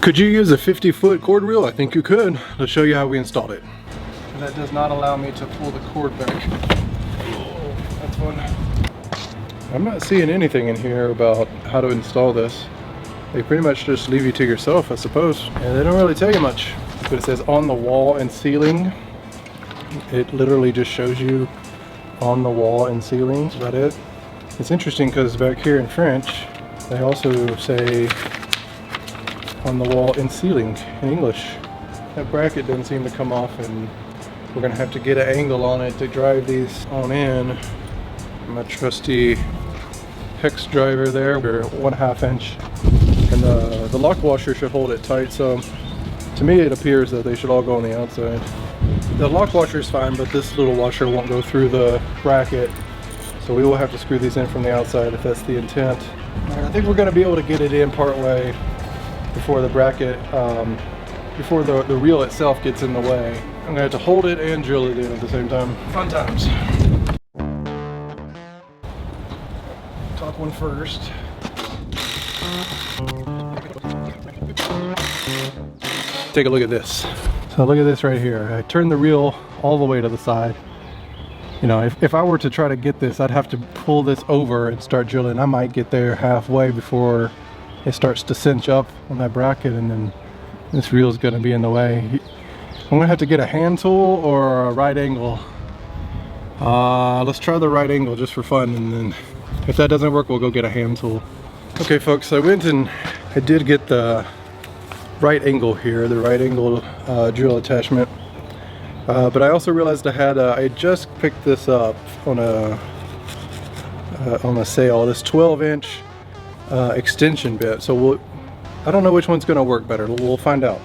Could you use a 50-foot cord reel? I think you could. Let's show you how we installed it. That does not allow me to pull the cord back. Oh, that's fun. I'm not seeing anything in here about how to install this. They pretty much just leave you to yourself, I suppose. And they don't really tell you much. But it says on the wall and ceiling. It literally just shows you on the wall and ceiling. That's about it. It's interesting because back here in French, they also say on the wall and ceiling in English. That bracket doesn't seem to come off, and we're gonna have to get an angle on it to drive these on in. My trusty hex driver there, we're 1/2 inch. And the lock washer should hold it tight, so to me it appears that they should all go on the outside. The lock washer is fine, but this little washer won't go through the bracket, so we will have to screw these in from the outside if that's the intent. Right, I think we're going to be able to get it in part way before the bracket, before the reel itself gets in the way. I'm going to have to hold it and drill it in at the same time. Fun times. Top one first. Take a look at this. So look at this right here. I turned the reel all the way to the side. You know, if I were to try to get this, I'd have to pull this over and start drilling. I might get there halfway before it starts to cinch up on that bracket, and then this reel is going to be in the way. I'm going to have to get a hand tool or a right angle. Let's try the right angle just for fun, and then if that doesn't work, we'll go get a hand tool. Okay folks, I went and I did get the right angle here, the right angle drill attachment, but I also realized I had I just picked this up on a sale, this 12-inch extension bit. So I don't know which one's going to work better. We'll find out.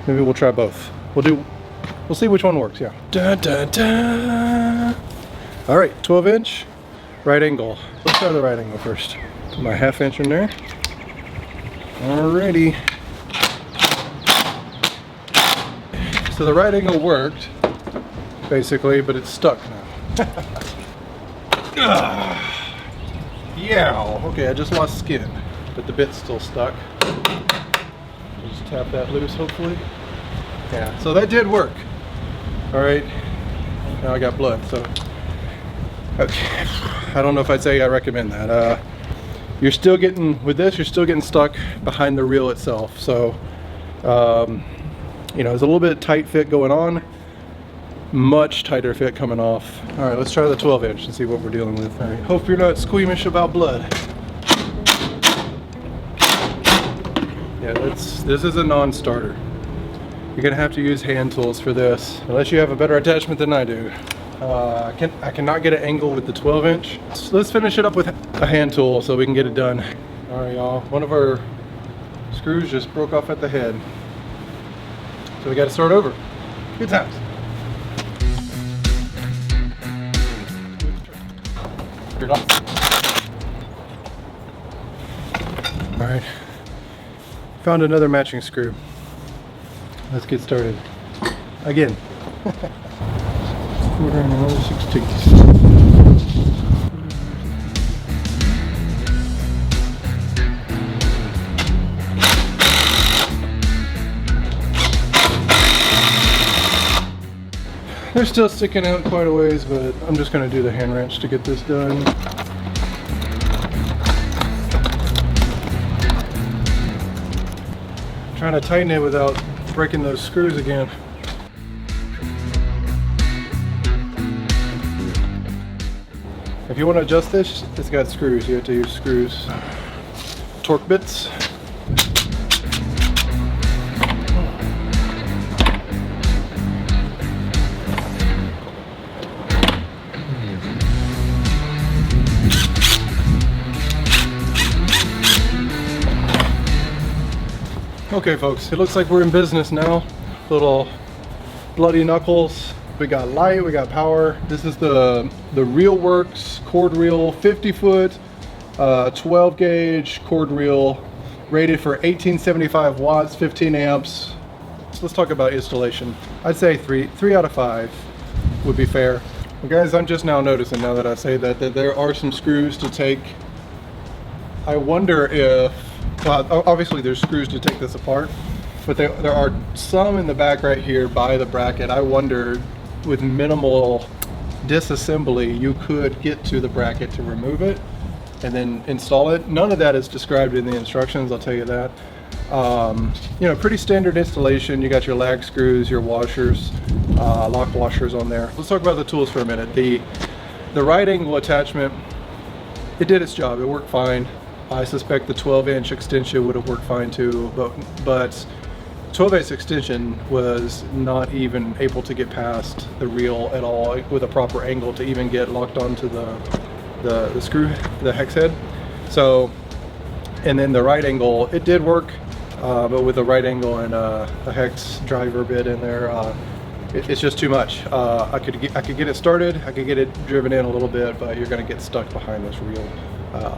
Maybe we'll try both. We'll see which one works. Yeah. Da, da, da. All right, 12-inch right angle. Let's try the right angle first. Put my 1/2 inch in there. Alrighty. So the right angle worked, basically, but it's stuck now. Yeah, okay, I just lost skin, but the bit's still stuck. Just tap that loose, hopefully. Yeah, so that did work. All right, now I got blood, so. Okay. I don't know if I'd say I recommend that. You're still getting, with this, you're still getting stuck behind the reel itself. So, you know, there's a little bit of tight fit going on, much tighter fit coming off. All right, let's try the 12-inch and see what we're dealing with. All right, hope you're not squeamish about blood. Yeah, this is a non-starter. You're gonna have to use hand tools for this, unless you have a better attachment than I do. I cannot get an angle with the 12-inch. So let's finish it up with a hand tool so we can get it done. All right, y'all. One of our screws just broke off at the head, so we got to start over. Good times. All right. Found another matching screw. Let's get started. Again. 1/16. They're still sticking out quite a ways, but I'm just going to do the hand wrench to get this done. Trying to tighten it without breaking those screws again. If you want to adjust this, it's got screws. You have to use screws. Torque bits. Okay folks, it looks like we're in business now. Little bloody knuckles. We got light, we got power. This is the ReelWorks cord reel, 50-foot, 12-gauge cord reel, rated for 1875 watts, 15 amps. So let's talk about installation. I'd say three out of 5 would be fair. Well, guys, I'm just now noticing, now that I say that there are some screws to take. I wonder if Obviously there's screws to take this apart, but there are some in the back right here by the bracket. I wonder, with minimal disassembly, you could get to the bracket to remove it and then install it. None of that is described in the instructions, I'll tell you that. You know, pretty standard installation. You got your lag screws, your washers, lock washers on there. Let's talk about the tools for a minute. The right angle attachment, it did its job. It worked fine. I suspect the 12-inch extension would have worked fine too, but 12-inch extension was not even able to get past the reel at all with a proper angle to even get locked onto the screw, the hex head. So, and then the right angle, it did work, but with the right angle and a hex driver bit in there, it's just too much. I could get it started, I could get it driven in a little bit, but you're going to get stuck behind this reel.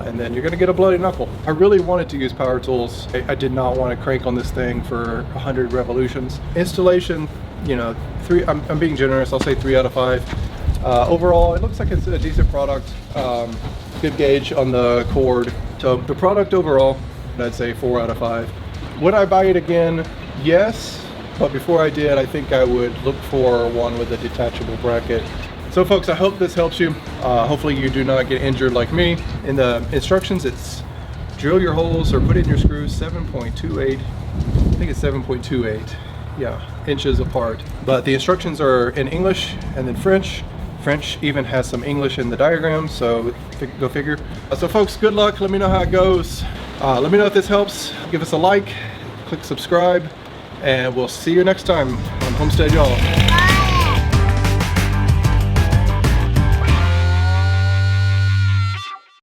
And then you're going to get a bloody knuckle. I really wanted to use power tools. I did not want to crank on this thing for 100 revolutions. Installation, you know, I'm being generous, I'll say 3 out of 5. Overall, it looks like it's a decent product. Good gauge on the cord. So the product overall, I'd say 4 out of 5. Would I buy it again? Yes, but before I did, I think I would look for one with a detachable bracket. So folks, I hope this helps you. Hopefully you do not get injured like me. In the instructions, it's drill your holes or put in your screws 7.28, I think it's 7.28, yeah, inches apart. But the instructions are in English and then French. French even has some English in the diagram, so go figure. So folks, good luck. Let me know how it goes. Let me know if this helps. Give us a like, click subscribe, and we'll see you next time on Homestead Y'all.